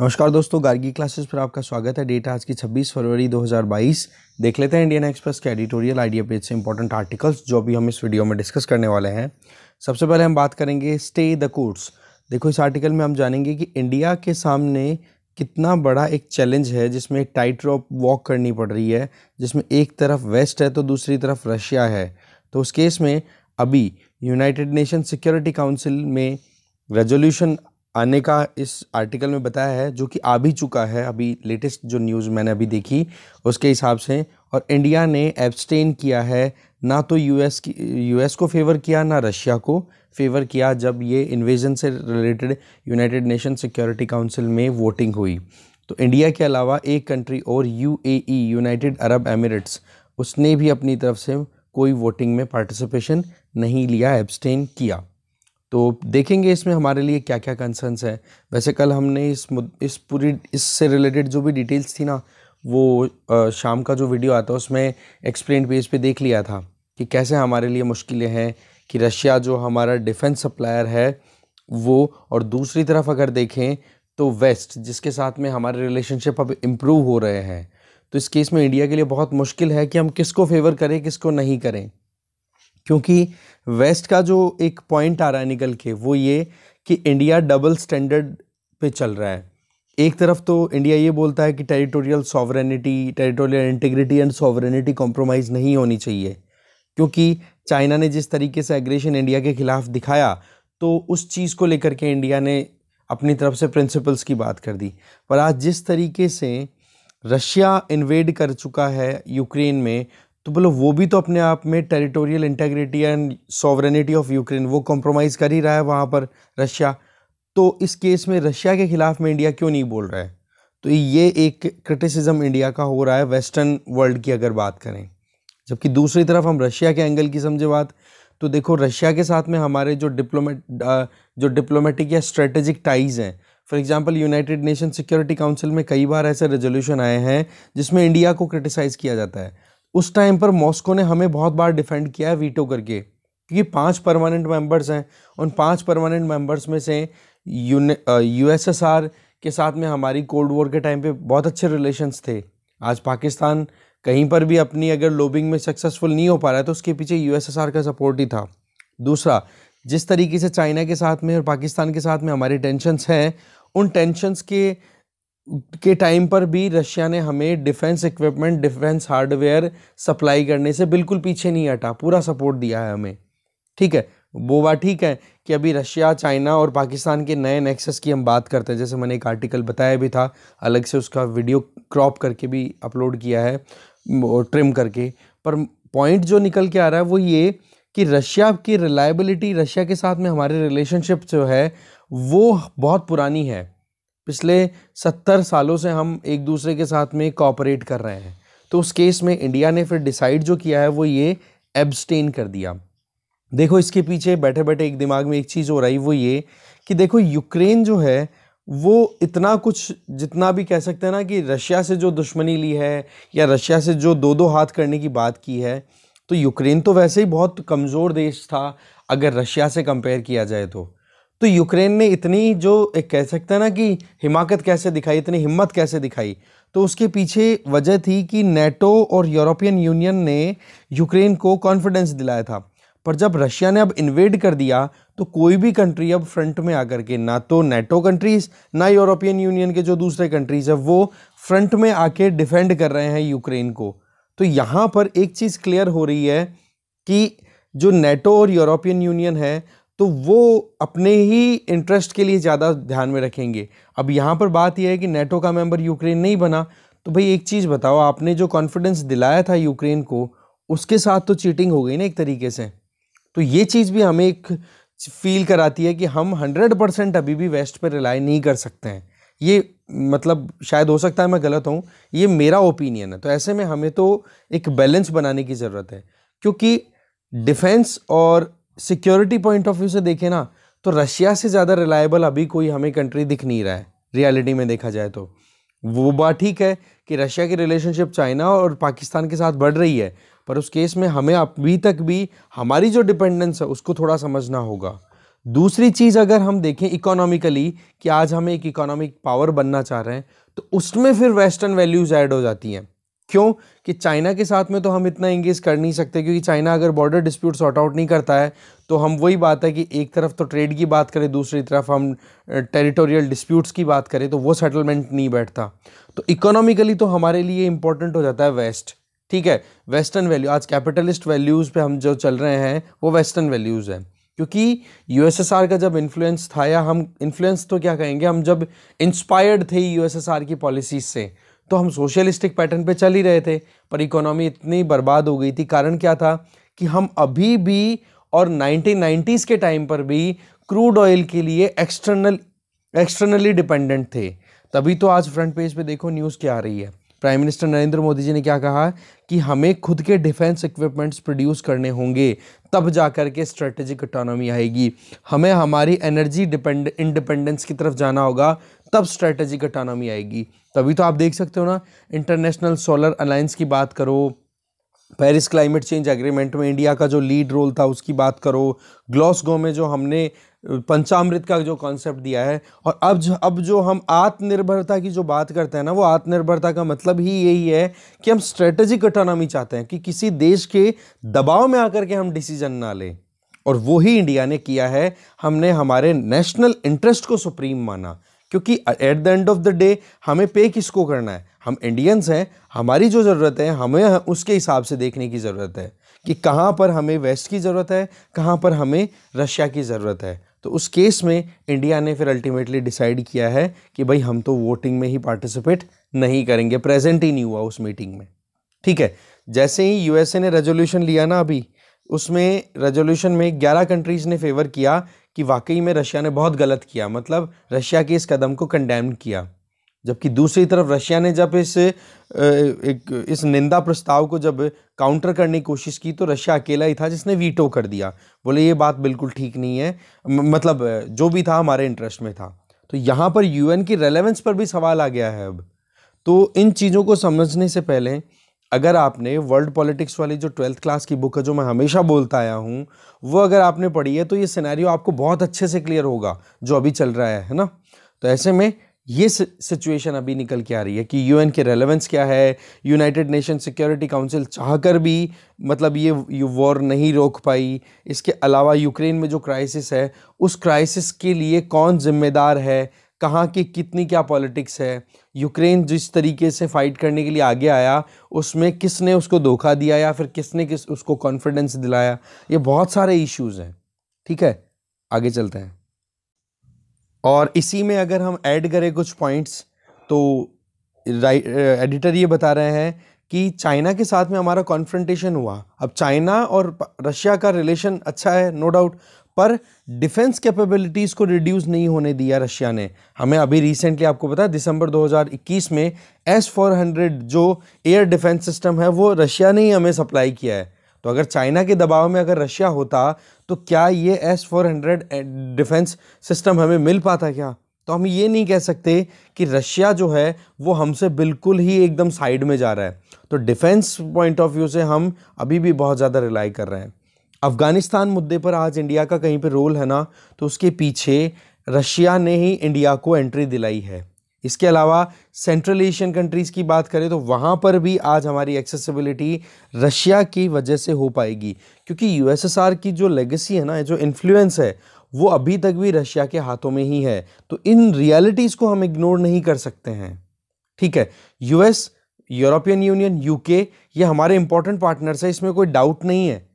नमस्कार दोस्तों, गार्गी क्लासेस पर आपका स्वागत है। डेट आज की 26 फरवरी 2022। देख लेते हैं इंडियन एक्सप्रेस के एडिटोरियल आइडिया पेज से इंपॉर्टेंट आर्टिकल्स जो अभी हम इस वीडियो में डिस्कस करने वाले हैं। सबसे पहले हम बात करेंगे स्टे द कोर्स। देखो, इस आर्टिकल में हम जानेंगे कि इंडिया के सामने कितना बड़ा एक चैलेंज है जिसमें एक टाइट रॉप वॉक करनी पड़ रही है, जिसमें एक तरफ वेस्ट है तो दूसरी तरफ रशिया है। तो उस केस में अभी यूनाइटेड नेशन सिक्योरिटी काउंसिल में रेजोल्यूशन आने का इस आर्टिकल में बताया है, जो कि आ भी चुका है। अभी लेटेस्ट जो न्यूज़ मैंने अभी देखी उसके हिसाब से, और इंडिया ने एब्सटेन किया है, ना तो यूएस को फेवर किया ना रशिया को फेवर किया जब ये इन्वेजन से related United nation security council में वोटिंग हुई। तो इंडिया के अलावा एक कंट्री और यूएई, यूनाइटेड अरब एमिरेट्स, उसने भी अपनी तरफ से कोई वोटिंग में पार्टिसिपेशन नहीं लिया, एब्सटेन किया। तो देखेंगे इसमें हमारे लिए क्या क्या कंसर्न्स है। वैसे कल हमने इससे रिलेटेड जो भी डिटेल्स थी ना, वो शाम का जो वीडियो आता है उसमें एक्सप्लेन पेज पे देख लिया था कि कैसे हमारे लिए मुश्किलें हैं कि रशिया जो हमारा डिफेंस सप्लायर है वो, और दूसरी तरफ अगर देखें तो वेस्ट, जिसके साथ में हमारे रिलेशनशिप अब इम्प्रूव हो रहे हैं। तो इस केस में इंडिया के लिए बहुत मुश्किल है कि हम किसको फेवर करें किसको नहीं करें, क्योंकि वेस्ट का जो एक पॉइंट आ रहा है निकल के वो ये कि इंडिया डबल स्टैंडर्ड पे चल रहा है। एक तरफ तो इंडिया ये बोलता है कि territorial sovereignty, territorial integrity and sovereignty compromise नहीं होनी चाहिए, क्योंकि चाइना ने जिस तरीके से एग्रेशन इंडिया के खिलाफ दिखाया तो उस चीज़ को लेकर के इंडिया ने अपनी तरफ से प्रिंसिपल्स की बात कर दी। पर आज जिस तरीके से रशिया इन्वेड कर चुका है यूक्रेन में, तो बोलो वो भी तो अपने आप में territorial integrity and sovereignty of Ukraine वो कॉम्प्रोमाइज़ कर ही रहा है वहाँ पर रशिया। तो इस केस में रशिया के खिलाफ में इंडिया क्यों नहीं बोल रहा है? तो ये एक क्रिटिसिज्म इंडिया का हो रहा है वेस्टर्न वर्ल्ड की अगर बात करें। जबकि दूसरी तरफ हम रशिया के एंगल की समझे बात, तो देखो रशिया के साथ में हमारे जो डिप्लोमेटिक या स्ट्रेटेजिक टाइज़ हैं, for example United nation security council में कई बार ऐसे रेजोल्यूशन आए हैं जिसमें इंडिया को क्रिटिसाइज़ किया जाता है। उस टाइम पर मॉस्को ने हमें बहुत बार डिफेंड किया है वीटो करके, क्योंकि 5 परमानेंट मेंबर्स हैं। उन 5 परमानेंट मेंबर्स में से यूएसएसआर के साथ में हमारी कोल्ड वॉर के टाइम पे बहुत अच्छे रिलेशंस थे। आज पाकिस्तान कहीं पर भी अपनी अगर लोबिंग में सक्सेसफुल नहीं हो पा रहा है तो उसके पीछे यूएसएसआर का सपोर्ट ही था। दूसरा, जिस तरीके से चाइना के साथ में और पाकिस्तान के साथ में हमारी टेंशन्स हैं, उन टेंशन्स के टाइम पर भी रशिया ने हमें defence equipment, defence hardware supply करने से बिल्कुल पीछे नहीं हटा, पूरा सपोर्ट दिया है हमें। ठीक है, वो बात ठीक है कि अभी रशिया, चाइना और पाकिस्तान के नए नेक्सस की हम बात करते हैं, जैसे मैंने एक आर्टिकल बताया भी था, अलग से उसका वीडियो क्रॉप करके भी अपलोड किया है, ट्रिम करके। पर पॉइंट जो निकल के आ रहा है वो ये कि रशिया की रिलायबिलिटी, रशिया के साथ में हमारे रिलेशनशिप जो है वो बहुत पुरानी है। पिछले 70 सालों से हम एक दूसरे के साथ में कोऑपरेट कर रहे हैं। तो उस केस में इंडिया ने फिर डिसाइड जो किया है वो ये एब्सटेन कर दिया। देखो, इसके पीछे बैठे बैठे एक दिमाग में एक चीज़ हो रही, वो ये कि देखो यूक्रेन जो है वो इतना कुछ, जितना भी कह सकते हैं ना कि रशिया से जो दुश्मनी ली है या रशिया से जो दो हाथ करने की बात की है, तो यूक्रेन तो वैसे ही बहुत कमज़ोर देश था अगर रशिया से कंपेयर किया जाए तो यूक्रेन ने इतनी, जो एक कह सकते हैं ना कि हिमाकत कैसे दिखाई, इतनी हिम्मत कैसे दिखाई, तो उसके पीछे वजह थी कि नेटो और यूरोपियन यूनियन ने यूक्रेन को कॉन्फिडेंस दिलाया था। पर जब रशिया ने अब इन्वेड कर दिया तो कोई भी कंट्री अब फ्रंट में आकर के, ना तो नेटो कंट्रीज़ ना यूरोपियन यूनियन के जो दूसरे कंट्रीज़ है वो फ्रंट में आके डिफेंड कर रहे हैं यूक्रेन को। तो यहाँ पर एक चीज़ क्लियर हो रही है कि जो नेटो और यूरोपियन यूनियन है तो वो अपने ही इंटरेस्ट के लिए ज़्यादा ध्यान में रखेंगे। अब यहाँ पर बात यह है कि नेटो का मेंबर यूक्रेन नहीं बना, तो भाई एक चीज़ बताओ, आपने जो कॉन्फिडेंस दिलाया था यूक्रेन को, उसके साथ तो चीटिंग हो गई ना एक तरीके से। तो ये चीज़ भी हमें एक फील कराती है कि हम 100% अभी भी वेस्ट पर रिलाई नहीं कर सकते हैं। ये मतलब शायद हो सकता है मैं गलत हूँ, ये मेरा ओपिनियन है। तो ऐसे में हमें तो एक बैलेंस बनाने की ज़रूरत है, क्योंकि डिफेंस और सिक्योरिटी पॉइंट ऑफ व्यू से देखें ना तो रशिया से ज़्यादा रिलायबल अभी कोई हमें कंट्री दिख नहीं रहा है रियलिटी में देखा जाए तो। वो बात ठीक है कि रशिया की रिलेशनशिप चाइना और पाकिस्तान के साथ बढ़ रही है, पर उस केस में हमें अभी तक भी हमारी जो डिपेंडेंस है उसको थोड़ा समझना होगा। दूसरी चीज़ अगर हम देखें इकोनॉमिकली कि आज हम एक इकोनॉमिक पावर बनना चाह रहे हैं, तो उसमें फिर वेस्टर्न वैल्यूज़ ऐड हो जाती हैं। क्यों? कि चाइना के साथ में तो हम इतना इंगेज कर नहीं सकते, क्योंकि चाइना अगर बॉर्डर डिस्प्यूट सॉर्ट आउट नहीं करता है तो हम वही बात है कि एक तरफ तो ट्रेड की बात करें, दूसरी तरफ हम टेरिटोरियल डिस्प्यूट्स की बात करें तो वो सेटलमेंट नहीं बैठता। तो इकोनॉमिकली तो हमारे लिए इंपॉर्टेंट हो जाता है वेस्ट। ठीक है, वेस्टर्न वैल्यू, आज कैपिटलिस्ट वैल्यूज़ पे हम जो चल रहे हैं वो वेस्टर्न वैल्यूज़ हैं, क्योंकि यूएसएसआर का जब इन्फ्लुएंस था, या हम इन्फ्लुएंस तो क्या कहेंगे, हम जब इंस्पायर्ड थे यूएसएसआर की पॉलिसीज से, तो हम सोशलिस्टिक पैटर्न पे चल ही रहे थे, पर इकोनॉमी इतनी बर्बाद हो गई थी। कारण क्या था कि हम अभी भी और 1990s के टाइम पर भी क्रूड ऑयल के लिए एक्सटर्नली डिपेंडेंट थे। तभी तो आज फ्रंट पेज पे देखो न्यूज़ क्या आ रही है, प्राइम मिनिस्टर नरेंद्र मोदी जी ने क्या कहा कि हमें खुद के डिफेंस इक्विपमेंट्स प्रोड्यूस करने होंगे, तब जाकर के स्ट्रेटेजिक इकोनॉमी आएगी। हमें हमारी एनर्जी इंडिपेंडेंस की तरफ जाना होगा, तब स्ट्रेटेजिक इकोनॉमी आएगी। तभी तो आप देख सकते हो ना, इंटरनेशनल सोलर अलायंस की बात करो, पेरिस क्लाइमेट चेंज एग्रीमेंट में इंडिया का जो लीड रोल था उसकी बात करो, ग्लासगो में जो हमने पंचामृत का जो कॉन्सेप्ट दिया है, और अब जो हम आत्मनिर्भरता की जो बात करते हैं ना, वो आत्मनिर्भरता का मतलब ही यही है कि हम स्ट्रेटेजिक इकोनॉमी चाहते हैं कि किसी देश के दबाव में आकर के हम डिसीजन ना लें, और वो ही इंडिया ने किया है। हमने हमारे नेशनल इंटरेस्ट को सुप्रीम माना, क्योंकि at the end of the day हमें पे किसको करना है, हम इंडियंस हैं, हमारी जो ज़रूरत है हमें उसके हिसाब से देखने की ज़रूरत है कि कहाँ पर हमें वेस्ट की ज़रूरत है, कहाँ पर हमें रशिया की ज़रूरत है। तो उस केस में इंडिया ने फिर अल्टीमेटली डिसाइड किया है कि भाई हम तो वोटिंग में ही पार्टिसिपेट नहीं करेंगे, प्रेजेंट ही नहीं हुआ उस मीटिंग में। ठीक है, जैसे ही यूएसए ने रेजोल्यूशन लिया ना अभी, उसमें रेजोल्यूशन में 11 कंट्रीज़ ने फेवर किया कि वाकई में रशिया ने बहुत गलत किया, मतलब रशिया के इस कदम को कंडेम किया। जबकि दूसरी तरफ रशिया ने जब इस निंदा प्रस्ताव को जब काउंटर करने की कोशिश की, तो रशिया अकेला ही था जिसने वीटो कर दिया, बोले ये बात बिल्कुल ठीक नहीं है, मतलब जो भी था हमारे इंटरेस्ट में था। तो यहाँ पर यूएन की रेलेवेंस पर भी सवाल आ गया है अब। तो इन चीज़ों को समझने से पहले अगर आपने वर्ल्ड पॉलिटिक्स वाली जो 12th क्लास की बुक है, जो मैं हमेशा बोलता आया हूँ, वो अगर आपने पढ़ी है तो ये सिनेरियो आपको बहुत अच्छे से क्लियर होगा जो अभी चल रहा है ना। तो ऐसे में ये सिचुएशन अभी निकल के आ रही है कि यूएन के रेलेवेंस क्या है, यूनाइटेड नेशन सिक्योरिटी काउंसिल चाहकर भी मतलब ये वॉर नहीं रोक पाई। इसके अलावा यूक्रेन में जो क्राइसिस है, उस क्राइसिस के लिए कौन जिम्मेदार है, कहाँ की कितनी क्या पॉलिटिक्स है, यूक्रेन जिस तरीके से फाइट करने के लिए आगे आया उसमें किसने उसको धोखा दिया या फिर किसने उसको कॉन्फिडेंस दिलाया, ये बहुत सारे इश्यूज हैं। ठीक है, आगे चलते हैं। और इसी में अगर हम ऐड करें कुछ पॉइंट्स, तो एडिटर ये बता रहे हैं कि चाइना के साथ में हमारा कॉन्फ्रंटेशन हुआ। अब चाइना और रशिया का रिलेशन अच्छा है, नो डाउट, पर डिफेंस कैपेबिलिटीज़ को रिड्यूस नहीं होने दिया रशिया ने। हमें अभी रिसेंटली आपको पता है दिसंबर 2021 में S-400 जो एयर डिफेंस सिस्टम है वो रशिया ने ही हमें सप्लाई किया है। तो अगर चाइना के दबाव में अगर रशिया होता तो क्या ये S-400 डिफेंस सिस्टम हमें मिल पाता क्या? तो हम ये नहीं कह सकते कि रशिया जो है वो हमसे बिल्कुल ही एकदम साइड में जा रहा है। तो डिफेंस पॉइंट ऑफ व्यू से हम अभी भी बहुत ज़्यादा रिलाई कर रहे हैं। अफगानिस्तान मुद्दे पर आज इंडिया का कहीं पे रोल है ना, तो उसके पीछे रशिया ने ही इंडिया को एंट्री दिलाई है। इसके अलावा सेंट्रल एशियन कंट्रीज़ की बात करें तो वहाँ पर भी आज हमारी एक्सेसिबिलिटी रशिया की वजह से हो पाएगी, क्योंकि यूएसएसआर की जो लेगेसी है ना, जो इन्फ्लुएंस है, वो अभी तक भी रशिया के हाथों में ही है। तो इन रियलिटीज़ को हम इग्नोर नहीं कर सकते हैं। ठीक है, यूएस, यूरोपियन यूनियन, यूके, ये हमारे इंपॉर्टेंट पार्टनर्स हैं, इसमें कोई डाउट नहीं है।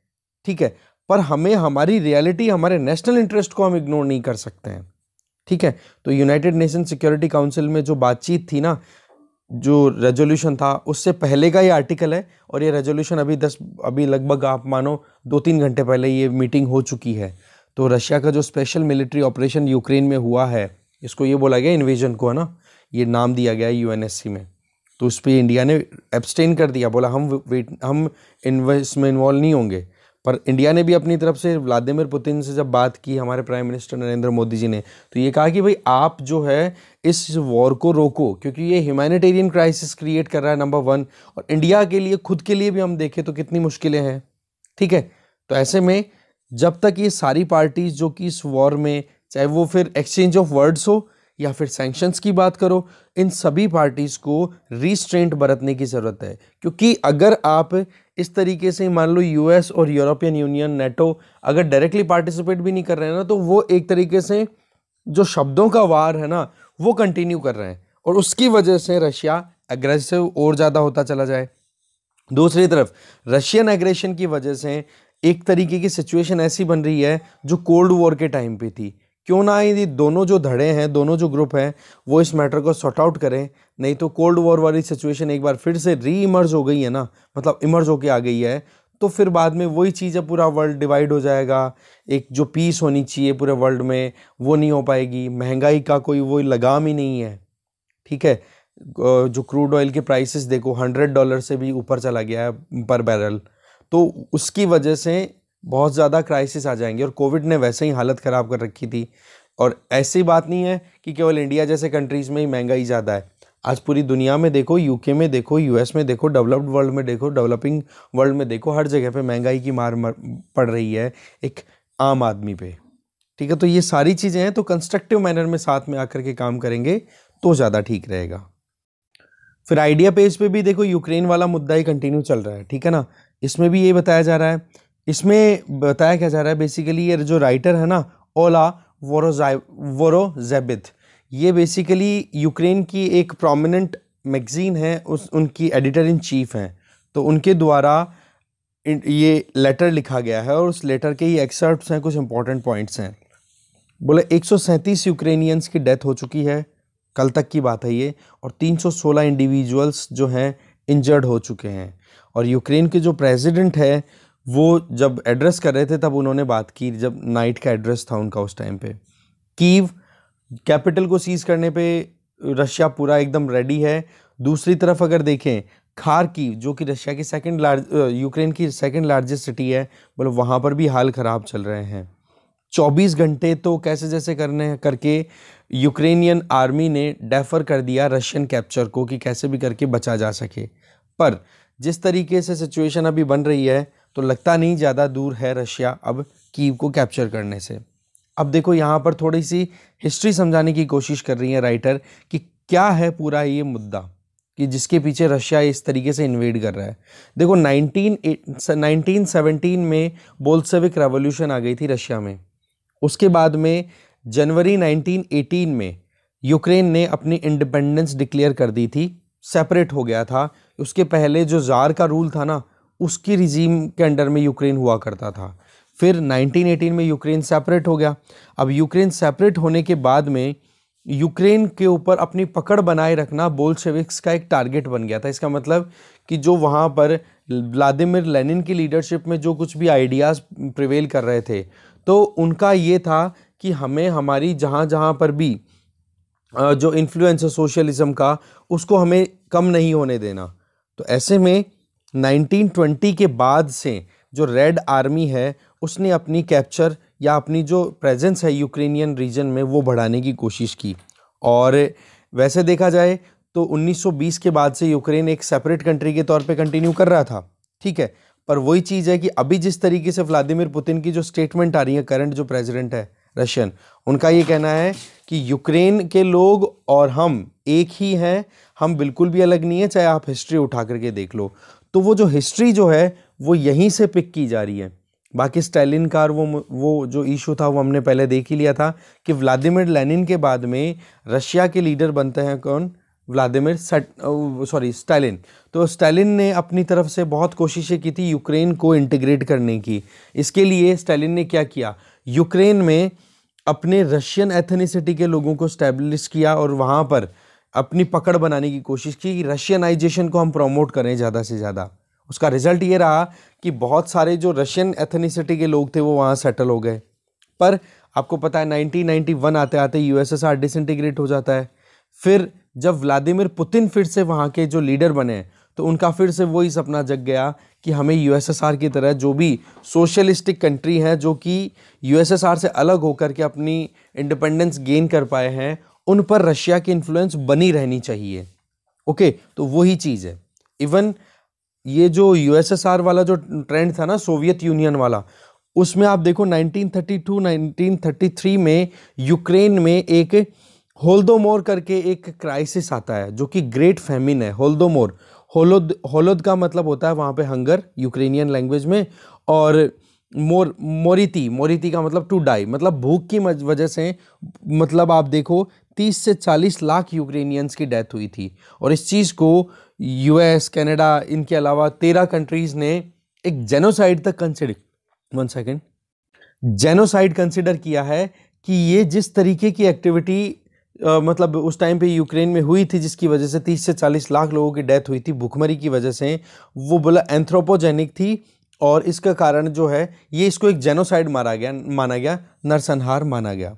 ठीक है, पर हमें हमारी रियलिटी, हमारे नेशनल इंटरेस्ट को हम इग्नोर नहीं कर सकते हैं। ठीक है, तो यूनाइटेड नेशन सिक्योरिटी काउंसिल में जो बातचीत थी ना, जो रेजोल्यूशन था, उससे पहले का ये आर्टिकल है, और ये रेजोल्यूशन अभी लगभग आप मानो 2-3 घंटे पहले ये मीटिंग हो चुकी है। तो रशिया का जो स्पेशल मिलिट्री ऑपरेशन यूक्रेन में हुआ है, इसको ये बोला गया इन्वेजन को, है ना, ये नाम दिया गया है यूएनएससी में। तो उस पर इंडिया ने एब्सटेन कर दिया, बोला हम इसमें इन्वॉल्व नहीं होंगे। पर इंडिया ने भी अपनी तरफ से व्लादिमीर पुतिन से जब बात की, हमारे प्राइम मिनिस्टर नरेंद्र मोदी जी ने, तो ये कहा कि भाई आप जो है इस वॉर को रोको, क्योंकि ये ह्यूमैनिटेरियन क्राइसिस क्रिएट कर रहा है, नंबर 1, और इंडिया के लिए, खुद के लिए भी हम देखें तो कितनी मुश्किलें हैं। ठीक है, तो ऐसे में जब तक ये सारी पार्टीज जो कि इस वॉर में, चाहे वो फिर एक्सचेंज ऑफ वर्ड्स हो या फिर सैंक्शंस की बात करो, इन सभी पार्टीज को रिस्ट्रेंट बरतने की ज़रूरत है। क्योंकि अगर आप इस तरीके से, मान लो यूएस और यूरोपियन यूनियन, नेटो अगर डायरेक्टली पार्टिसिपेट भी नहीं कर रहे हैं ना, तो वो एक तरीके से जो शब्दों का वार है ना, वो कंटिन्यू कर रहे हैं, और उसकी वजह से रशिया एग्रेसिव और ज़्यादा होता चला जाए। दूसरी तरफ रशियन एग्रेशन की वजह से एक तरीके की सिचुएशन ऐसी बन रही है जो कोल्ड वॉर के टाइम पे थी। क्यों ना ये दोनों जो धड़े हैं, दोनों जो ग्रुप हैं, वो इस मैटर को सॉर्ट आउट करें। नहीं तो कोल्ड वॉर वाली सिचुएशन एक बार फिर से री इमर्ज हो गई है ना, मतलब इमर्ज होके आ गई है, तो फिर बाद में वही चीज़ है, पूरा वर्ल्ड डिवाइड हो जाएगा। एक जो पीस होनी चाहिए पूरे वर्ल्ड में, वो नहीं हो पाएगी। महंगाई का कोई वो लगाम ही नहीं है, ठीक है। जो क्रूड ऑयल के प्राइसेस देखो, $100 से भी ऊपर चला गया है पर बैरल, तो उसकी वजह से बहुत ज़्यादा क्राइसिस आ जाएंगे। और कोविड ने वैसे ही हालत ख़राब कर रखी थी। और ऐसी बात नहीं है कि केवल इंडिया जैसे कंट्रीज़ में ही महंगाई ज़्यादा है। आज पूरी दुनिया में देखो, यूके में देखो, यूएस में देखो, डेवलप्ड वर्ल्ड में देखो, डेवलपिंग वर्ल्ड में देखो, हर जगह पे महंगाई की मार पड़ रही है एक आम आदमी पे, ठीक है। तो ये सारी चीज़ें हैं, तो कंस्ट्रक्टिव मैनर में साथ में आकर के काम करेंगे तो ज़्यादा ठीक रहेगा। फिर आइडिया पेज पे भी देखो, यूक्रेन वाला मुद्दा ही कंटिन्यू चल रहा है, ठीक है ना। इसमें भी ये बताया जा रहा है, इसमें बताया क्या जा रहा है बेसिकली, ये जो राइटर है ना, ओला वोरोजेबिथ, ये बेसिकली यूक्रेन की एक प्रोमिनेंट मैगजीन है, उनकी एडिटर इन चीफ हैं। तो उनके द्वारा ये लेटर लिखा गया है, और उस लेटर के ही एक्सर्प्ट्स हैं, कुछ इंपॉर्टेंट पॉइंट्स हैं। बोले 137 यूक्रेनियंस की डेथ हो चुकी है, कल तक की बात है ये, और 316 इंडिविजुअल्स जो हैं इंजर्ड हो चुके हैं। और यूक्रेन के जो प्रेसिडेंट है, वो जब एड्रेस कर रहे थे तब उन्होंने बात की, जब नाइट का एड्रेस था उनका उस टाइम पे। कीव कैपिटल को सीज करने पे रशिया पूरा एकदम रेडी है। दूसरी तरफ अगर देखें, खार्किव जो कि रशिया की यूक्रेन की सेकंड लार्जेस्ट सिटी है, बोले वहाँ पर भी हाल ख़राब चल रहे हैं। 24 घंटे तो कैसे जैसे करने करके यूक्रेनियन आर्मी ने डेफर कर दिया रशियन कैप्चर को, कि कैसे भी करके बचा जा सके। पर जिस तरीके से सिचुएशन अभी बन रही है, तो लगता नहीं ज़्यादा दूर है रशिया अब कीव को कैप्चर करने से। अब देखो, यहाँ पर थोड़ी सी हिस्ट्री समझाने की कोशिश कर रही है राइटर, कि क्या है पूरा ये मुद्दा, कि जिसके पीछे रशिया इस तरीके से इन्वेड कर रहा है। देखो 1917 में बोल्शेविक रेवोल्यूशन आ गई थी रशिया में। उसके बाद में जनवरी 1918 में यूक्रेन ने अपनी इंडिपेंडेंस डिक्लेयर कर दी थी, सेपरेट हो गया था। उसके पहले जो जार का रूल था ना, उसकी रिजीम के अंडर में यूक्रेन हुआ करता था। फिर 1918 में यूक्रेन सेपरेट हो गया। अब यूक्रेन सेपरेट होने के बाद में यूक्रेन के ऊपर अपनी पकड़ बनाए रखना बोल्शेविक्स का एक टारगेट बन गया था। इसका मतलब कि जो वहाँ पर व्लादिमीर लेनिन की लीडरशिप में जो कुछ भी आइडियाज़ प्रिवेल कर रहे थे, तो उनका ये था कि हमें हमारी जहाँ पर भी जो इन्फ्लुएंस है सोशलिज्म का, उसको हमें कम नहीं होने देना। तो ऐसे में 1920 के बाद से जो रेड आर्मी है, उसने अपनी कैप्चर या अपनी जो प्रेजेंस है यूक्रेनियन रीजन में, वो बढ़ाने की कोशिश की। और वैसे देखा जाए तो 1920 के बाद से यूक्रेन एक सेपरेट कंट्री के तौर पे कंटिन्यू कर रहा था, ठीक है। पर वही चीज़ है कि अभी जिस तरीके से व्लादिमीर पुतिन की जो स्टेटमेंट आ रही है, करंट जो प्रेसिडेंट है रशियन, उनका ये कहना है कि यूक्रेन के लोग और हम एक ही हैं, हम बिल्कुल भी अलग नहीं है, चाहे आप हिस्ट्री उठा करके देख लो। तो वो जो हिस्ट्री जो है वो यहीं से पिक की जा रही है। बाकी स्टालिन का वो जो इशू था वो हमने पहले देख ही लिया था, कि व्लादिमीर लेनिन के बाद में रशिया के लीडर बनते हैं कौन, स्टालिन। तो स्टालिन ने अपनी तरफ से बहुत कोशिशें की थी यूक्रेन को इंटीग्रेट करने की। इसके लिए स्टालिन ने क्या किया, यूक्रेन में अपने रशियन एथनिसिटी के लोगों को स्टैब्लिश किया, और वहाँ पर अपनी पकड़ बनाने की कोशिश की कि रशियनाइजेशन को हम प्रमोट करें ज़्यादा से ज़्यादा। उसका रिजल्ट ये रहा कि बहुत सारे जो रशियन एथनिसिटी के लोग थे वो वहाँ सेटल हो गए। पर आपको पता है 1991 आते आते यूएसएसआर डिसइंटीग्रेट हो जाता है। फिर जब व्लादिमीर पुतिन फिर से वहाँ के जो लीडर बने, तो उनका फिर से वही सपना जग गया कि हमें यूएसएसआर की तरह जो भी सोशलिस्टिक कंट्री हैं, जो कि यूएसएसआर से अलग होकर के अपनी इंडिपेंडेंस गेन कर पाए हैं, उन पर रशिया की इन्फ्लुएंस बनी रहनी चाहिए। ओके, तो वही चीज़ है। इवन ये जो यूएसएसआर वाला जो ट्रेंड था ना, सोवियत यूनियन वाला, उसमें आप देखो 1932-1933 में यूक्रेन में एक होलोदोमोर करके एक क्राइसिस आता है जो कि ग्रेट फेमिन है। होलोदोमोर, होलोद का मतलब होता है वहाँ पे हंगर यूक्रेनियन लैंग्वेज में, और मोरिती का मतलब टू डाई, मतलब भूख की वजह से, मतलब आप देखो 30 से 40 लाख यूक्रेनियंस की डेथ हुई थी। और इस चीज़ को यूएस, कनाडा, इनके अलावा 13 कंट्रीज ने एक जेनोसाइड तक जेनोसाइड कंसिडर किया है कि ये जिस तरीके की एक्टिविटी मतलब उस टाइम पे यूक्रेन में हुई थी, जिसकी वजह से 30 से 40 लाख लोगों की डेथ हुई थी भूखमरी की वजह से, वो बोला एंथ्रोपोजेनिक थी। और इसका कारण जो है ये, इसको एक जेनोसाइड माना गया, नरसंहार माना गया।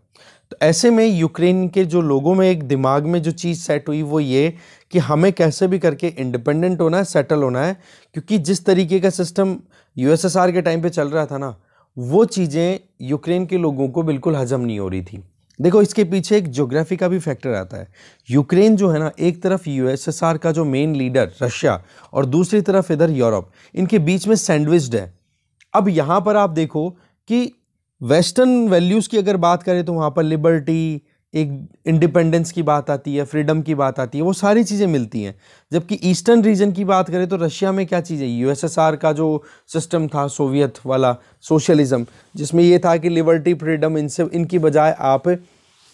तो ऐसे में यूक्रेन के जो लोगों में एक दिमाग में जो चीज़ सेट हुई वो ये कि हमें कैसे भी करके इंडिपेंडेंट होना है, सेटल होना है, क्योंकि जिस तरीके का सिस्टम यूएसएसआर के टाइम पे चल रहा था ना, वो चीज़ें यूक्रेन के लोगों को बिल्कुल हजम नहीं हो रही थी। देखो इसके पीछे एक ज्योग्राफी का भी फैक्टर आता है। यूक्रेन जो है ना, एक तरफ यूएसएसआर का जो मेन लीडर रशिया और दूसरी तरफ इधर यूरोप, इनके बीच में सैंडविच्ड है। अब यहाँ पर आप देखो कि वेस्टर्न वैल्यूज़ की अगर बात करें तो वहाँ पर लिबर्टी, एक इंडिपेंडेंस की बात आती है, फ्रीडम की बात आती है, वो सारी चीज़ें मिलती हैं। जबकि ईस्टर्न रीजन की बात करें तो रशिया में क्या चीज़ है, यूएसएसआर का जो सिस्टम था सोवियत वाला सोशलिज्म, जिसमें ये था कि लिबर्टी, फ्रीडम, इनकी बजाय आप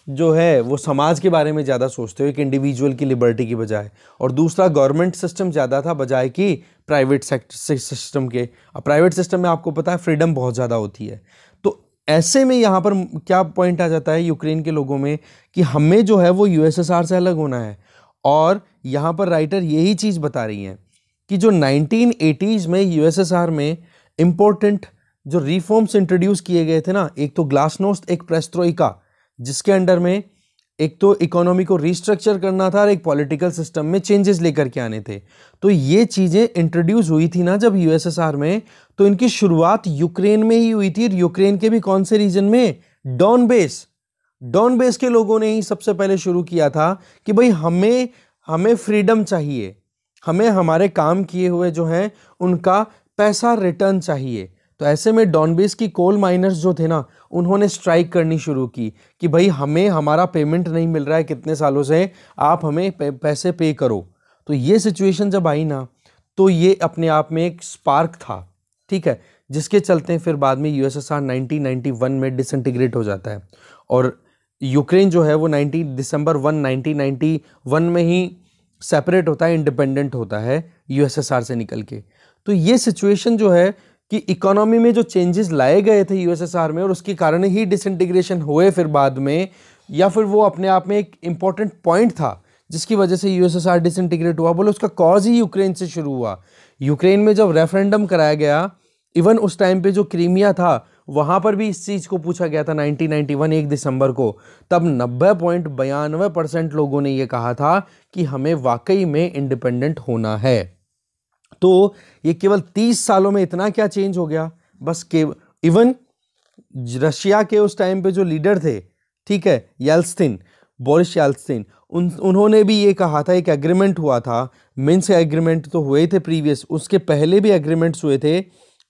जो है वो समाज के बारे में ज़्यादा सोचते हो, एक इंडिविजुअल की लिबर्टी की बजाय। और दूसरा गवर्नमेंट सिस्टम ज़्यादा था बजाय कि प्राइवेट सेक्टर सिस्टम के। अब प्राइवेट सिस्टम में आपको पता है फ्रीडम बहुत ज़्यादा होती है। तो ऐसे में यहाँ पर क्या पॉइंट आ जाता है यूक्रेन के लोगों में कि हमें जो है वो यूएसएसआर से अलग होना है। और यहाँ पर राइटर यही चीज़ बता रही हैं कि जो 1980s में यूएसएसआर में इम्पोर्टेंट जो रिफॉर्म्स इंट्रोड्यूस किए गए थे ना, एक तो ग्लासनोस्ट, एक पेरेस्ट्रोइका, जिसके अंडर में एक तो इकोनॉमी को रिस्ट्रक्चर करना था और एक पॉलिटिकल सिस्टम में चेंजेस लेकर के आने थे। तो ये चीज़ें इंट्रोड्यूस हुई थी ना जब यूएसएसआर में, तो इनकी शुरुआत यूक्रेन में ही हुई थी। यूक्रेन के भी कौन से रीजन में, डॉनबेस के लोगों ने ही सबसे पहले शुरू किया था कि भाई हमें फ्रीडम चाहिए, हमें हमारे काम किए हुए जो हैं उनका पैसा रिटर्न चाहिए। तो ऐसे में डॉनबेस की कोल माइनर्स जो थे ना, उन्होंने स्ट्राइक करनी शुरू की कि भाई हमें हमारा पेमेंट नहीं मिल रहा है कितने सालों से, आप हमें पैसे पे करो। तो ये सिचुएशन जब आई ना, तो ये अपने आप में एक स्पार्क था, ठीक है, जिसके चलते फिर बाद में यूएसएसआर 1991 में डिसइंटीग्रेट हो जाता है। और यूक्रेन जो है वो दिसंबर 1991 में ही सेपरेट होता है, इंडिपेंडेंट होता है यूएसएसआर से निकल के। तो ये सिचुएशन जो है कि इकोनॉमी में जो चेंजेस लाए गए थे यूएसएसआर में और उसके कारण ही डिसइंटीग्रेशन हुए फिर बाद में, या फिर वो अपने आप में एक इंपॉर्टेंट पॉइंट था जिसकी वजह से यूएसएसआर डिसइंटीग्रेट हुआ, बोलो उसका कॉज ही यूक्रेन से शुरू हुआ। यूक्रेन में जब रेफरेंडम कराया गया, इवन उस टाइम पे जो क्रीमिया था वहां पर भी इस चीज को पूछा गया था 1991 1 दिसंबर को, तब 90.92% लोगों ने यह कहा था कि हमें वाकई में इंडिपेंडेंट होना है। तो ये केवल 30 सालों में इतना क्या चेंज हो गया, बस के इवन रशिया के उस टाइम पे जो लीडर थे, ठीक है, बोरिस येल्त्सिन, उन्होंने भी ये कहा था, एक एग्रीमेंट हुआ था, मिन्स्क एग्रीमेंट तो हुए थे प्रीवियस, उसके पहले भी एग्रीमेंट्स हुए थे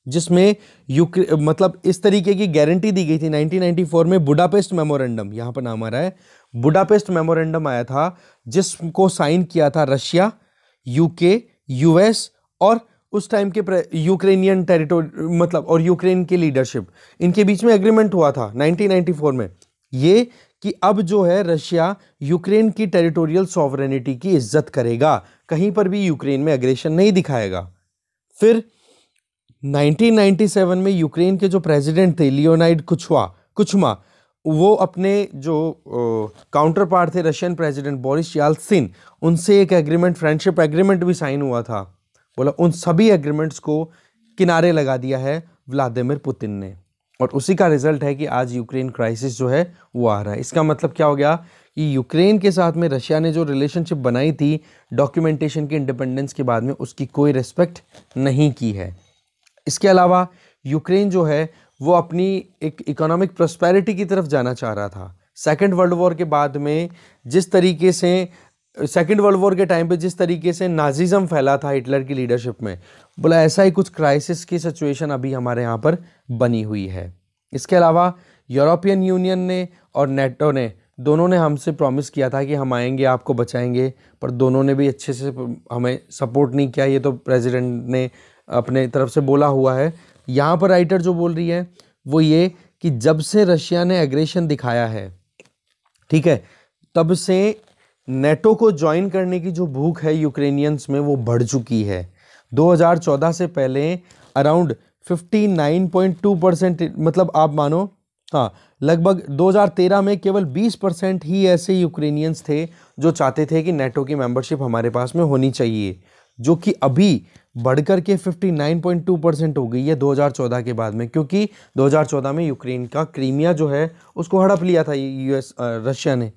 जिसमें मतलब इस तरीके की गारंटी दी गई थी। 1994 में बुडापेस्ट मेमोरेंडम, यहाँ पर नाम आ रहा है, बुडापेस्ट मेमोरेंडम आया था जिसको साइन किया था रशिया, यूके, यूएस और उस टाइम के यूक्रेनियन टेरिटोरी मतलब और यूक्रेन की लीडरशिप, इनके बीच में एग्रीमेंट हुआ था 1994 में, ये कि अब जो है रशिया यूक्रेन की टेरिटोरियल सॉवरेनिटी की इज्जत करेगा, कहीं पर भी यूक्रेन में एग्रेशन नहीं दिखाएगा। फिर 1997 में यूक्रेन के जो प्रेसिडेंट थे लियोनाइड कुचमा, वो अपने जो काउंटर पार्ट थे रशियन प्रेसिडेंट बोरिस येल्त्सिन, उनसे एक एग्रीमेंट, फ्रेंडशिप एग्रीमेंट भी साइन हुआ था। बोला उन सभी एग्रीमेंट्स को किनारे लगा दिया है व्लादिमीर पुतिन ने, और उसी का रिजल्ट है कि आज यूक्रेन क्राइसिस जो है वो आ रहा है। इसका मतलब क्या हो गया कि यूक्रेन के साथ में रशिया ने जो रिलेशनशिप बनाई थी डॉक्यूमेंटेशन की इंडिपेंडेंस के बाद में, उसकी कोई रिस्पेक्ट नहीं की है। इसके अलावा यूक्रेन जो है वो अपनी एक इकोनॉमिक प्रोस्पेरिटी की तरफ जाना चाह रहा था। सेकेंड वर्ल्ड वॉर के बाद में जिस तरीके से सेकेंड वर्ल्ड वॉर के टाइम पे जिस तरीके से नाजिज्म फैला था हिटलर की लीडरशिप में, बोला ऐसा ही कुछ क्राइसिस की सिचुएशन अभी हमारे यहाँ पर बनी हुई है। इसके अलावा यूरोपियन यूनियन ने और नेटो ने, दोनों ने हमसे प्रॉमिस किया था कि हम आएंगे आपको बचाएंगे, पर दोनों ने भी अच्छे से हमें सपोर्ट नहीं किया। ये तो प्रेसिडेंट ने अपने तरफ से बोला हुआ है। यहाँ पर राइटर जो बोल रही है वो ये कि जब से रशिया ने एग्रेशन दिखाया है, ठीक है, तब से नेटो को ज्वाइन करने की जो भूख है यूक्रेनियंस में वो बढ़ चुकी है। 2014 से पहले अराउंड 59.2%, मतलब आप मानो, हाँ, लगभग 2013 में केवल 20% ही ऐसे यूक्रेनियंस थे जो चाहते थे कि नेटो की मेंबरशिप हमारे पास में होनी चाहिए, जो कि अभी बढ़कर के 59.2% हो गई है 2014 के बाद में, क्योंकि 2014 में यूक्रेन का क्रीमिया जो है उसको हड़प लिया था रशिया ने।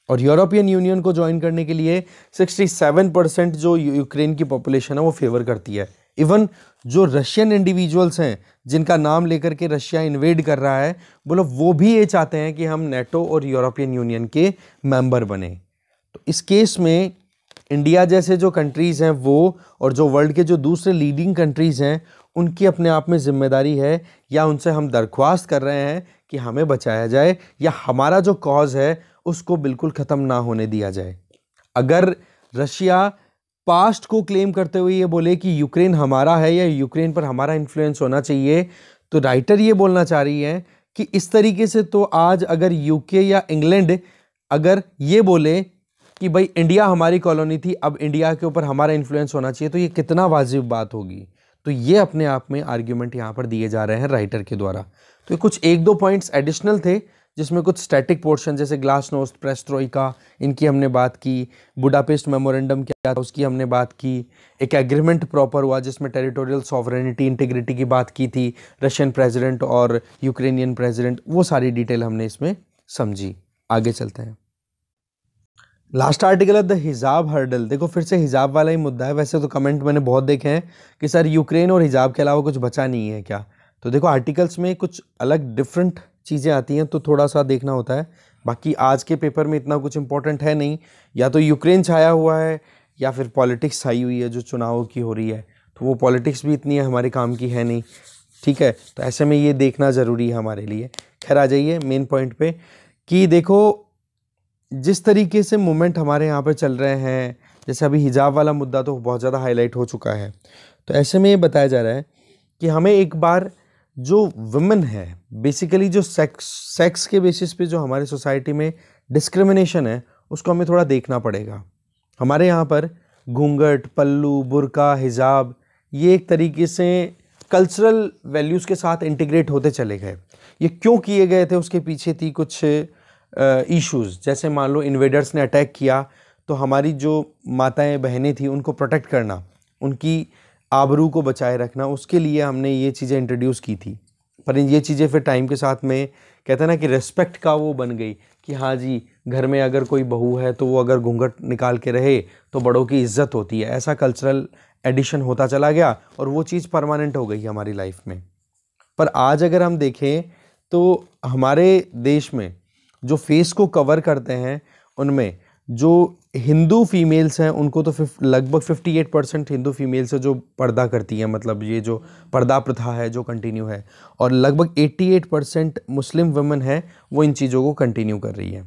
और यूरोपियन यूनियन को ज्वाइन करने के लिए 67% जो यूक्रेन की पॉपुलेशन है वो फेवर करती है। इवन जो रशियन इंडिविजुअल्स हैं जिनका नाम लेकर के रशिया इन्वेड कर रहा है, बोलो वो भी ये चाहते हैं कि हम नेटो और यूरोपियन यूनियन के मेंबर बने। तो इस केस में इंडिया जैसे जो कंट्रीज़ हैं वो, और जो वर्ल्ड के जो दूसरे लीडिंग कंट्रीज़ हैं, उनकी अपने आप में जिम्मेदारी है, या उनसे हम दरख्वास्त कर रहे हैं कि हमें बचाया जाए, या हमारा जो कॉज है उसको बिल्कुल ख़त्म ना होने दिया जाए। अगर रशिया पास्ट को क्लेम करते हुए ये बोले कि यूक्रेन हमारा है या यूक्रेन पर हमारा इन्फ्लुएंस होना चाहिए, तो राइटर ये बोलना चाह रही है कि इस तरीके से तो आज अगर यूके या इंग्लैंड अगर ये बोले कि भाई इंडिया हमारी कॉलोनी थी, अब इंडिया के ऊपर हमारा इन्फ्लुएंस होना चाहिए, तो ये कितना वाजिब बात होगी। तो ये अपने आप में आर्ग्यूमेंट यहाँ पर दिए जा रहे हैं राइटर के द्वारा। तो कुछ एक दो पॉइंट्स एडिशनल थे, जिसमें कुछ स्टैटिक पोर्शन जैसे ग्लासनोस्ट, पेरेस्ट्रोइका, इनकी हमने बात की, बुडापेस्ट मेमोरेंडम क्या था उसकी हमने बात की, एक एग्रीमेंट प्रॉपर हुआ जिसमें टेरिटोरियल सॉवरेनिटी, इंटीग्रिटी की बात की थी रशियन प्रेसिडेंट और यूक्रेनियन प्रेसिडेंट, वो सारी डिटेल हमने इसमें समझी। आगे चलते हैं। लास्ट आर्टिकल है द हिजाब हर्डल। देखो फिर से हिजाब वाला ही मुद्दा है। वैसे तो कमेंट मैंने बहुत देखे हैं कि सर यूक्रेन और हिजाब के अलावा कुछ बचा नहीं है क्या। तो देखो आर्टिकल्स में कुछ अलग डिफरेंट चीज़ें आती हैं तो थोड़ा सा देखना होता है। बाकी आज के पेपर में इतना कुछ इंपॉर्टेंट है नहीं, या तो यूक्रेन छाया हुआ है या फिर पॉलिटिक्स छाई हुई है जो चुनाव की हो रही है, तो वो पॉलिटिक्स भी इतनी हमारे काम की है नहीं, ठीक है। तो ऐसे में ये देखना ज़रूरी है हमारे लिए। खैर आ जाइए मेन पॉइंट पे कि देखो जिस तरीके से मूवमेंट हमारे यहाँ पर चल रहे हैं, जैसे अभी हिजाब वाला मुद्दा तो बहुत ज़्यादा हाईलाइट हो चुका है, तो ऐसे में ये बताया जा रहा है कि हमें एक बार जो वुमेन है, बेसिकली जो सेक्स के बेसिस पे जो हमारे सोसाइटी में डिस्क्रिमिनेशन है उसको हमें थोड़ा देखना पड़ेगा। हमारे यहाँ पर घूंघट, पल्लू, बुर्का, हिजाब ये एक तरीके से कल्चरल वैल्यूज़ के साथ इंटीग्रेट होते चले गए। ये क्यों किए गए थे, उसके पीछे थी कुछ इश्यूज़। जैसे मान लो इन्वेडर्स ने अटैक किया तो हमारी जो माताएं बहनें थी उनको प्रोटेक्ट करना, उनकी आबरू को बचाए रखना, उसके लिए हमने ये चीज़ें इंट्रोड्यूस की थी। पर ये चीज़ें फिर टाइम के साथ में कहते हैं ना कि रिस्पेक्ट का वो बन गई कि हाँ जी घर में अगर कोई बहू है तो वो अगर घूंघट निकाल के रहे तो बड़ों की इज्जत होती है। ऐसा कल्चरल एडिशन होता चला गया और वो चीज़ परमानेंट हो गई हमारी लाइफ में। पर आज अगर हम देखें तो हमारे देश में जो फेस को कवर करते हैं उनमें जो हिंदू फीमेल्स हैं उनको तो लगभग 58% हिंदू फीमेल्स है जो पर्दा करती हैं, मतलब ये जो पर्दा प्रथा है जो कंटिन्यू है, और लगभग 88% मुस्लिम वुमेन है वो इन चीज़ों को कंटिन्यू कर रही है।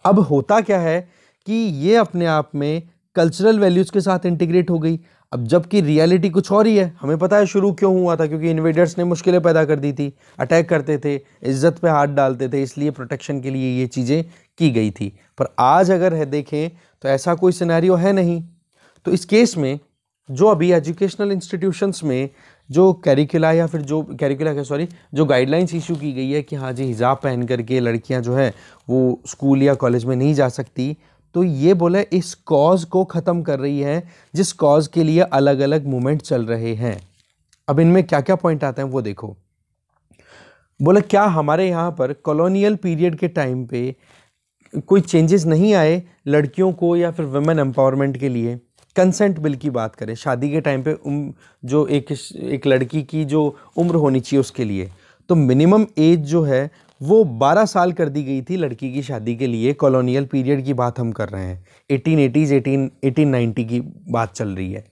अब होता क्या है कि ये अपने आप में कल्चरल वैल्यूज़ के साथ इंटीग्रेट हो गई। अब जबकि रियलिटी कुछ और ही है। हमें पता है शुरू क्यों हुआ था, क्योंकि इन्वेडर्स ने मुश्किलें पैदा कर दी थी, अटैक करते थे, इज्जत पे हाथ डालते थे, इसलिए प्रोटेक्शन के लिए ये चीज़ें की गई थी। पर आज अगर है देखें तो ऐसा कोई सिनेरियो है नहीं। तो इस केस में जो अभी एजुकेशनल इंस्टीट्यूशंस में जो कैरिकुला या फिर जो जो गाइडलाइंस इशू की गई है कि हाँ जी हिजाब पहन करके लड़कियां जो है वो स्कूल या कॉलेज में नहीं जा सकती, तो ये बोले इस कॉज को ख़त्म कर रही है जिस कॉज के लिए अलग अलग मूवमेंट चल रहे हैं। अब इनमें क्या क्या पॉइंट आते हैं वो देखो। बोले क्या हमारे यहाँ पर कॉलोनियल पीरियड के टाइम पे कोई चेंजेस नहीं आए लड़कियों को या फिर वुमेन एम्पावरमेंट के लिए। कंसेंट बिल की बात करें, शादी के टाइम पे जो एक लड़की की जो उम्र होनी चाहिए उसके लिए, तो मिनिमम एज जो है वो 12 साल कर दी गई थी लड़की की शादी के लिए। कॉलोनियल पीरियड की बात हम कर रहे हैं, 1880s 1890 की बात चल रही है।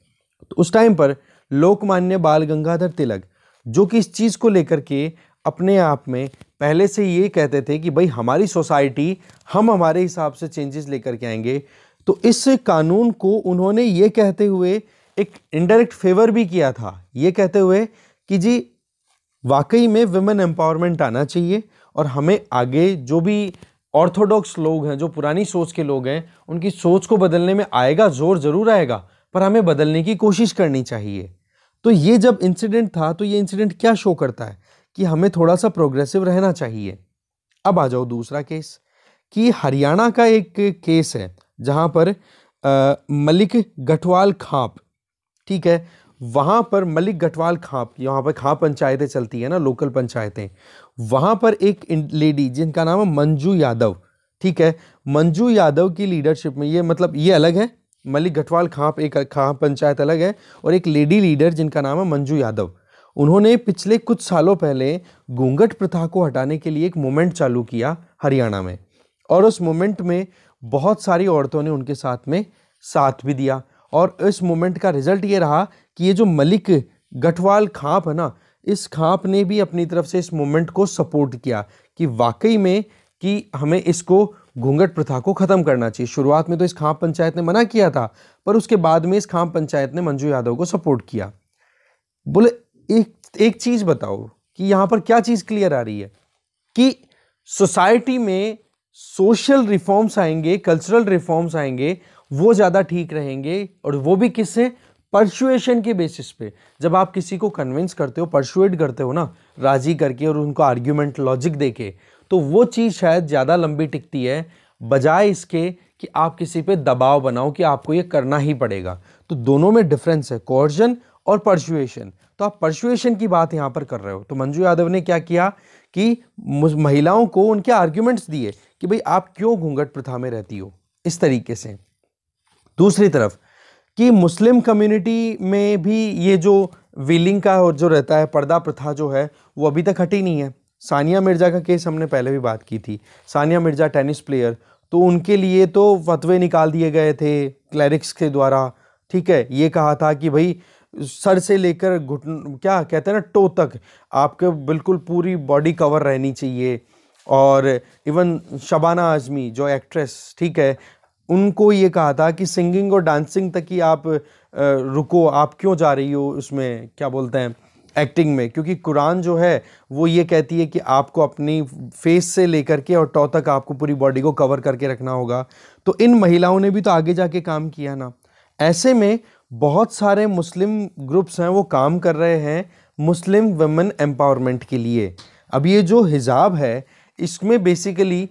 तो उस टाइम पर लोकमान्य बाल गंगाधर तिलक, जो कि इस चीज़ को लेकर के अपने आप में पहले से ये कहते थे कि भाई हमारी सोसाइटी, हम हमारे हिसाब से चेंजेस लेकर के आएंगे, तो इस कानून को उन्होंने ये कहते हुए एक इनडायरेक्ट फेवर भी किया था, ये कहते हुए कि जी वाकई में विमेन एम्पावरमेंट आना चाहिए और हमें आगे जो भी ऑर्थोडॉक्स लोग हैं, जो पुरानी सोच के लोग हैं, उनकी सोच को बदलने में आएगा, जोर जरूर आएगा, पर हमें बदलने की कोशिश करनी चाहिए। तो ये जब इंसिडेंट था, तो ये इंसिडेंट क्या शो करता है कि हमें थोड़ा सा प्रोग्रेसिव रहना चाहिए। अब आ जाओ दूसरा केस, कि हरियाणा का एक केस है जहां पर मलिक गठवाल खाप, ठीक है, वहां पर मलिक गठवाल खाप, यहाँ पर खाप पंचायतें चलती है ना, लोकल पंचायतें, वहां पर एक लेडी जिनका नाम है मंजू यादव, ठीक है, मंजू यादव की लीडरशिप में, ये मतलब ये अलग है, मलिक गठवाल खाप एक खाप पंचायत अलग है, और एक लेडी लीडर जिनका नाम है मंजू यादव, उन्होंने पिछले कुछ सालों पहले घूंघट प्रथा को हटाने के लिए एक मूवमेंट चालू किया हरियाणा में, और उस मूवमेंट में बहुत सारी औरतों ने उनके साथ में साथ भी दिया। और इस मूवमेंट का रिजल्ट ये रहा कि ये जो मलिक गठवाल खाप है ना, इस खाप ने भी अपनी तरफ से इस मूवमेंट को सपोर्ट किया कि वाकई में कि हमें इसको घूंघट प्रथा को ख़त्म करना चाहिए। शुरुआत में तो इस खाप पंचायत ने मना किया था, पर उसके बाद में इस खाप पंचायत ने मंजू यादव को सपोर्ट किया। बोले एक चीज़ बताओ कि यहाँ पर क्या चीज़ क्लियर आ रही है कि सोसाइटी में सोशल रिफॉर्म्स आएंगे, कल्चरल रिफॉर्म्स आएंगे, वो ज़्यादा ठीक रहेंगे, और वो भी किससे? परसुएशन के बेसिस पे। जब आप किसी को कन्विंस करते हो, परसुएड करते हो ना, राजी करके और उनको आर्ग्यूमेंट लॉजिक देके, तो वो चीज़ शायद ज़्यादा लंबी टिकती है, बजाय इसके कि आप किसी पे दबाव बनाओ कि आपको ये करना ही पड़ेगा। तो दोनों में डिफरेंस है, कोर्जन और परसुएशन। तो आप परसुएशन की बात यहाँ पर कर रहे हो। तो मंजू यादव ने क्या किया कि महिलाओं को उनके आर्ग्यूमेंट्स दिए कि भाई आप क्यों घूंघट प्रथा में रहती हो, इस तरीके से। दूसरी तरफ कि मुस्लिम कम्युनिटी में भी ये जो वीलिंग का और जो रहता है, पर्दा प्रथा जो है, वो अभी तक हटी नहीं है। सानिया मिर्जा का केस हमने पहले भी बात की थी। सानिया मिर्जा टेनिस प्लेयर, तो उनके लिए तो फतवे निकाल दिए गए थे क्लैरिक्स के द्वारा, ठीक है। ये कहा था कि भाई सर से लेकर घुटन, क्या कहते हैं ना, टो तक आपके बिल्कुल पूरी बॉडी कवर रहनी चाहिए। और इवन शबाना आजमी जो एक्ट्रेस, ठीक है, उनको ये कहा था कि सिंगिंग और डांसिंग तक ही आप रुको, आप क्यों जा रही हो उसमें, क्या बोलते हैं, एक्टिंग में, क्योंकि कुरान जो है वो ये कहती है कि आपको अपनी फेस से लेकर के और टॉ तक आपको पूरी बॉडी को कवर करके रखना होगा। तो इन महिलाओं ने भी तो आगे जाके काम किया ना। ऐसे में बहुत सारे मुस्लिम ग्रुप्स हैं, वो काम कर रहे हैं मुस्लिम वुमेन एम्पावरमेंट के लिए। अब ये जो हिजाब है, इसमें बेसिकली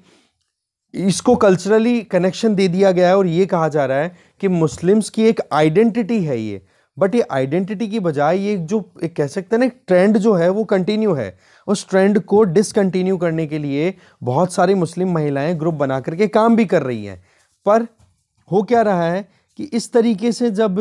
इसको कल्चरली कनेक्शन दे दिया गया है, और ये कहा जा रहा है कि मुस्लिम्स की एक आइडेंटिटी है ये। बट ये आइडेंटिटी की बजाय ये जो एक कह सकते हैं ना, ट्रेंड जो है वो कंटिन्यू है। उस ट्रेंड को डिसकंटिन्यू करने के लिए बहुत सारी मुस्लिम महिलाएं ग्रुप बना करके काम भी कर रही हैं। पर हो क्या रहा है कि इस तरीके से जब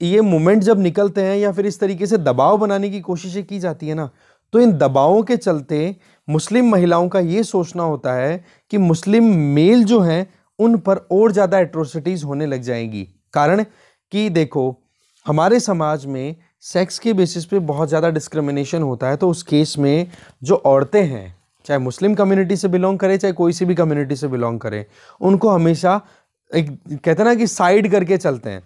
ये मूवमेंट जब निकलते हैं, या फिर इस तरीके से दबाव बनाने की कोशिशें की जाती है ना, तो इन दबावों के चलते मुस्लिम महिलाओं का ये सोचना होता है कि मुस्लिम मेल जो हैं उन पर और ज़्यादा एट्रोसिटीज़ होने लग जाएंगी। कारण कि देखो, हमारे समाज में सेक्स के बेसिस पे बहुत ज़्यादा डिस्क्रिमिनेशन होता है। तो उस केस में जो औरतें हैं, चाहे मुस्लिम कम्युनिटी से बिलोंग करें, चाहे कोई सी भी कम्युनिटी से बिलोंग करें, उनको हमेशा एक कहते हैं ना कि साइड करके चलते हैं।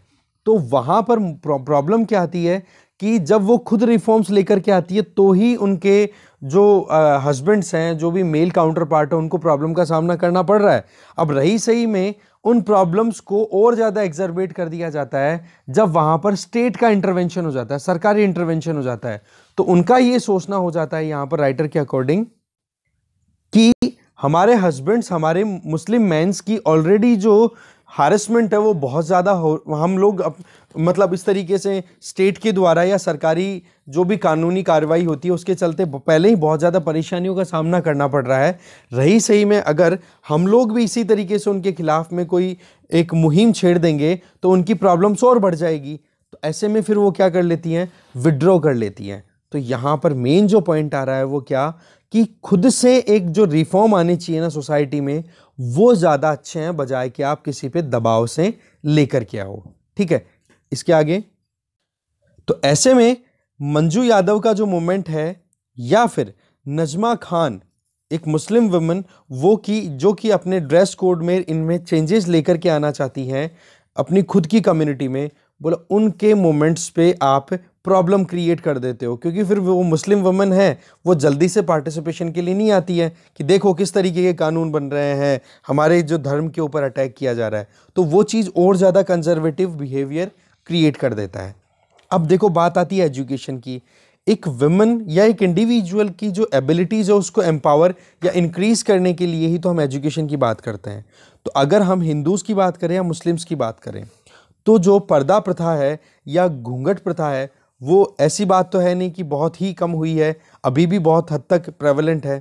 तो वहाँ पर प्रॉब्लम क्या आती है कि जब वो खुद रिफॉर्म्स लेकर के आती है, तो ही उनके जो हस्बैंड्स हैं, जो भी मेल काउंटर पार्ट है, उनको प्रॉब्लम का सामना करना पड़ रहा है। अब रही सही में उन प्रॉब्लम्स को और ज़्यादा एग्जर्बेट कर दिया जाता है जब वहाँ पर स्टेट का इंटरवेंशन हो जाता है, सरकारी इंटरवेंशन हो जाता है। तो उनका ये सोचना हो जाता है यहाँ पर राइटर के अकॉर्डिंग कि हमारे हस्बैंड्स, हमारे मुस्लिम मेंस की ऑलरेडी जो हारेसमेंट है वो बहुत ज़्यादा हो, हम लोग मतलब इस तरीके से स्टेट के द्वारा या सरकारी जो भी कानूनी कार्रवाई होती है उसके चलते पहले ही बहुत ज़्यादा परेशानियों का सामना करना पड़ रहा है। रही सही में अगर हम लोग भी इसी तरीके से उनके खिलाफ में कोई एक मुहिम छेड़ देंगे तो उनकी प्रॉब्लम्स और बढ़ जाएगी। तो ऐसे में फिर वो क्या कर लेती हैं, विड्रॉ कर लेती हैं। तो यहाँ पर मेन जो पॉइंट आ रहा है वो क्या, कि खुद से एक जो रिफॉर्म आनी चाहिए ना सोसाइटी में, वो ज़्यादा अच्छे हैं बजाय कि आप किसी पे दबाव से लेकर के आओ। ठीक है, इसके आगे तो ऐसे में मंजू यादव का जो मूवमेंट है या फिर नजमा खान एक मुस्लिम वुमन जो कि अपने ड्रेस कोड में इनमें चेंजेस लेकर के आना चाहती हैं अपनी खुद की कम्युनिटी में, बोला उनके मोमेंट्स पे आप प्रॉब्लम क्रिएट कर देते हो, क्योंकि फिर वो मुस्लिम वुमन है, वो जल्दी से पार्टिसिपेशन के लिए नहीं आती है कि देखो किस तरीके के कानून बन रहे हैं, हमारे जो धर्म के ऊपर अटैक किया जा रहा है, तो वो चीज़ और ज़्यादा कंजर्वेटिव बिहेवियर क्रिएट कर देता है। अब देखो बात आती है एजुकेशन की। एक वुमन या एक इंडिविजुअल की जो एबिलिटीज़ है उसको एम्पावर या इंक्रीज करने के लिए ही तो हम एजुकेशन की बात करते हैं। तो अगर हम हिंदूज़ की बात करें या मुस्लिम्स की बात करें, तो जो पर्दा प्रथा है या घूंघट प्रथा है, वो ऐसी बात तो है नहीं कि बहुत ही कम हुई है, अभी भी बहुत हद तक प्रेवलेंट है।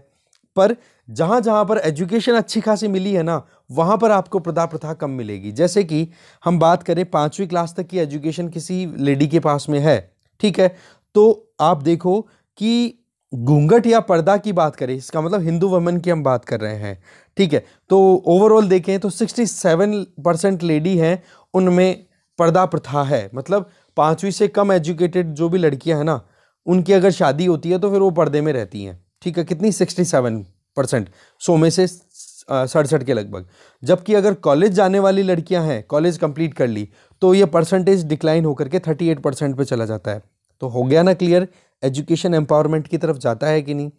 पर जहाँ जहाँ पर एजुकेशन अच्छी खासी मिली है ना, वहाँ पर आपको पर्दा प्रथा कम मिलेगी। जैसे कि हम बात करें 5वीं क्लास तक की एजुकेशन किसी लेडी के पास में है, ठीक है, तो आप देखो कि घूंघट या पर्दा की बात करें, इसका मतलब हिंदू वुमन की हम बात कर रहे हैं, ठीक है, तो ओवरऑल देखें तो 67% लेडी हैं उनमें पर्दा प्रथा है। मतलब 5वीं से कम एजुकेटेड जो भी लड़कियां हैं ना, उनकी अगर शादी होती है तो फिर वो पर्दे में रहती हैं। ठीक है, कितनी 67%, 100 में से 67 के लगभग। जबकि अगर कॉलेज जाने वाली लड़कियां हैं, कॉलेज कंप्लीट कर ली, तो ये परसेंटेज डिक्लाइन होकर के 38% पे चला जाता है। तो हो गया ना क्लियर, एजुकेशन एम्पावरमेंट की तरफ जाता है कि नहीं।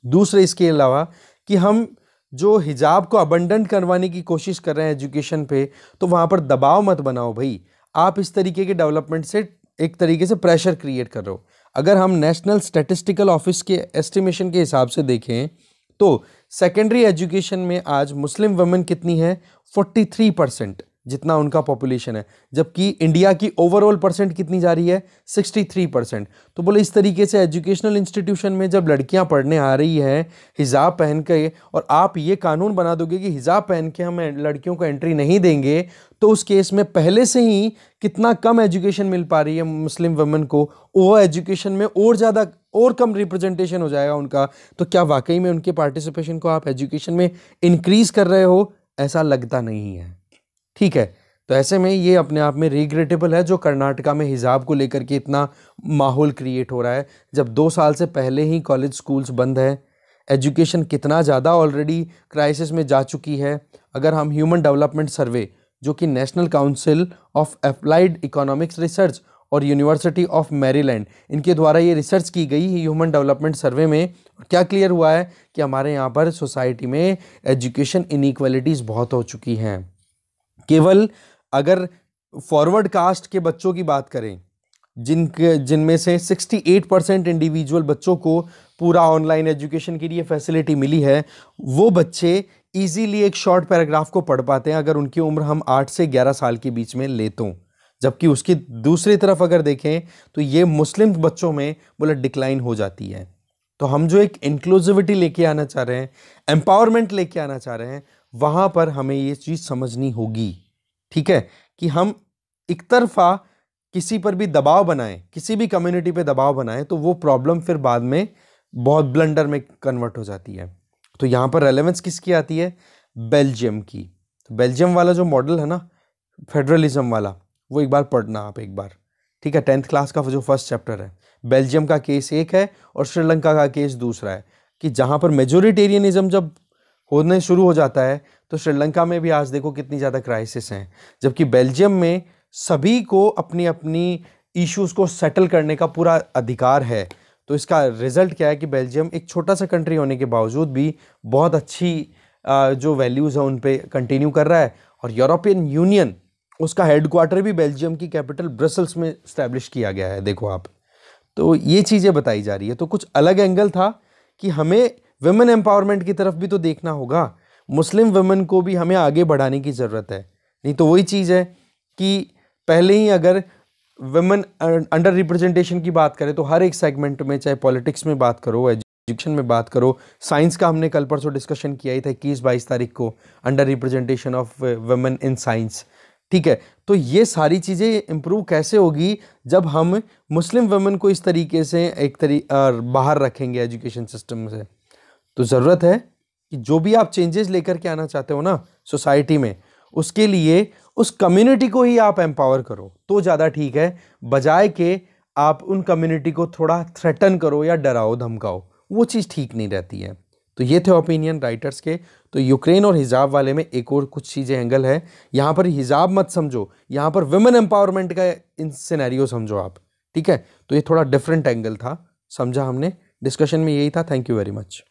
दूसरे इसके अलावा कि हम जो हिजाब को अबंडन करवाने की कोशिश कर रहे हैं एजुकेशन पे, तो वहाँ पर दबाव मत बनाओ भाई। आप इस तरीके के डेवलपमेंट से एक तरीके से प्रेशर क्रिएट कर रहे हो। अगर हम नेशनल स्टैटिस्टिकल ऑफिस के एस्टिमेशन के हिसाब से देखें तो सेकेंडरी एजुकेशन में आज मुस्लिम वुमेन कितनी है, 43% जितना उनका पॉपुलेशन है, जबकि इंडिया की ओवरऑल परसेंट कितनी जा रही है, 63%। तो बोले इस तरीके से एजुकेशनल इंस्टीट्यूशन में जब लड़कियां पढ़ने आ रही हैं हिजाब पहन के, और आप ये कानून बना दोगे कि हिजाब पहन के हम लड़कियों को एंट्री नहीं देंगे, तो उस केस में पहले से ही कितना कम एजुकेशन मिल पा रही है मुस्लिम वुमेन को, वो एजुकेशन में और ज़्यादा और कम रिप्रेजेंटेशन हो जाएगा उनका। तो क्या वाकई में उनके पार्टिसिपेशन को आप एजुकेशन में इंक्रीज कर रहे हो? ऐसा लगता नहीं है। ठीक है, तो ऐसे में ये अपने आप में रिग्रेटेबल है जो कर्नाटका में हिजाब को लेकर के इतना माहौल क्रिएट हो रहा है, जब 2 साल से पहले ही कॉलेज स्कूल्स बंद है। एजुकेशन कितना ज़्यादा ऑलरेडी क्राइसिस में जा चुकी है। अगर हम ह्यूमन डेवलपमेंट सर्वे, जो कि national council of applied economics research और यूनिवर्सिटी ऑफ मैरीलैंड, इनके द्वारा ये रिसर्च की गई ह्यूमन डेवलपमेंट सर्वे में, क्या क्लियर हुआ है कि हमारे यहाँ पर सोसाइटी में एजुकेशन इनइक्वालिटीज़ बहुत हो चुकी हैं। केवल अगर फॉरवर्ड कास्ट के बच्चों की बात करें, जिनमें से 68% इंडिविजुअल बच्चों को पूरा ऑनलाइन एजुकेशन के लिए फैसिलिटी मिली है, वो बच्चे इजीली एक शॉर्ट पैराग्राफ को पढ़ पाते हैं अगर उनकी उम्र हम 8 से 11 साल के बीच में ले तो। जबकि उसकी दूसरी तरफ अगर देखें तो ये मुस्लिम बच्चों में बोला डिक्लाइन हो जाती है। तो हम जो एक इंक्लूसिविटी लेके आना चाह रहे हैं, एम्पावरमेंट लेके आना चाह रहे हैं, वहाँ पर हमें ये चीज़ समझनी होगी, ठीक है, कि हम एक तरफा किसी पर भी दबाव बनाएं, किसी भी कम्युनिटी पे दबाव बनाएं, तो वो प्रॉब्लम फिर बाद में बहुत ब्लंडर में कन्वर्ट हो जाती है। तो यहाँ पर रेलेवेंस किसकी आती है? बेल्जियम की। तो बेल्जियम वाला जो मॉडल है ना, फेडरलिज्म वाला, वो एक बार पढ़ना आप एक बार, ठीक है, 10th क्लास का जो फर्स्ट चैप्टर है। बेल्जियम का केस एक है और श्रीलंका का केस दूसरा है, कि जहाँ पर मेजोरिटेरियनिज्म जब होने शुरू हो जाता है, तो श्रीलंका में भी आज देखो कितनी ज़्यादा क्राइसिस हैं, जबकि बेल्जियम में सभी को अपनी अपनी इश्यूज़ को सेटल करने का पूरा अधिकार है। तो इसका रिजल्ट क्या है कि बेल्जियम एक छोटा सा कंट्री होने के बावजूद भी बहुत अच्छी जो वैल्यूज़ हैं उन पे कंटिन्यू कर रहा है। और यूरोपियन यूनियन, उसका हेडक्वार्टर भी बेल्जियम की कैपिटल ब्रसल्स में इस्टेब्लिश किया गया है, देखो आप। तो ये चीज़ें बताई जा रही है। तो कुछ अलग एंगल था कि हमें वुमेन एम्पावरमेंट की तरफ भी तो देखना होगा, मुस्लिम वुमेन को भी हमें आगे बढ़ाने की ज़रूरत है। नहीं तो वही चीज़ है कि पहले ही अगर वुमेन अंडर रिप्रेजेंटेशन की बात करें तो हर एक सेगमेंट में, चाहे पॉलिटिक्स में बात करो, एजुकेशन में बात करो, साइंस का हमने कल परसों डिस्कशन किया ही था 21-22 तारीख को, under representation of women in science, ठीक है। तो ये सारी चीज़ें इम्प्रूव कैसे होगी जब हम मुस्लिम वुमेन को इस तरीके से बाहर रखेंगे एजुकेशन सिस्टम से। तो ज़रूरत है कि जो भी आप चेंजेस लेकर के आना चाहते हो ना सोसाइटी में, उसके लिए उस कम्युनिटी को ही आप एम्पावर करो तो ज़्यादा ठीक है, बजाय के आप उन कम्युनिटी को थोड़ा थ्रेटन करो या डराओ धमकाओ, वो चीज़ ठीक नहीं रहती है। तो ये थे ओपिनियन राइटर्स के। तो यूक्रेन और हिजाब वाले में एक और कुछ चीज़ें एंगल है, यहाँ पर हिजाब मत समझो, यहाँ पर वुमेन एम्पावरमेंट का इन सिनेरियो समझो आप, ठीक है। तो ये थोड़ा डिफरेंट एंगल था, समझा हमने। डिस्कशन में यही था। Thank you very much.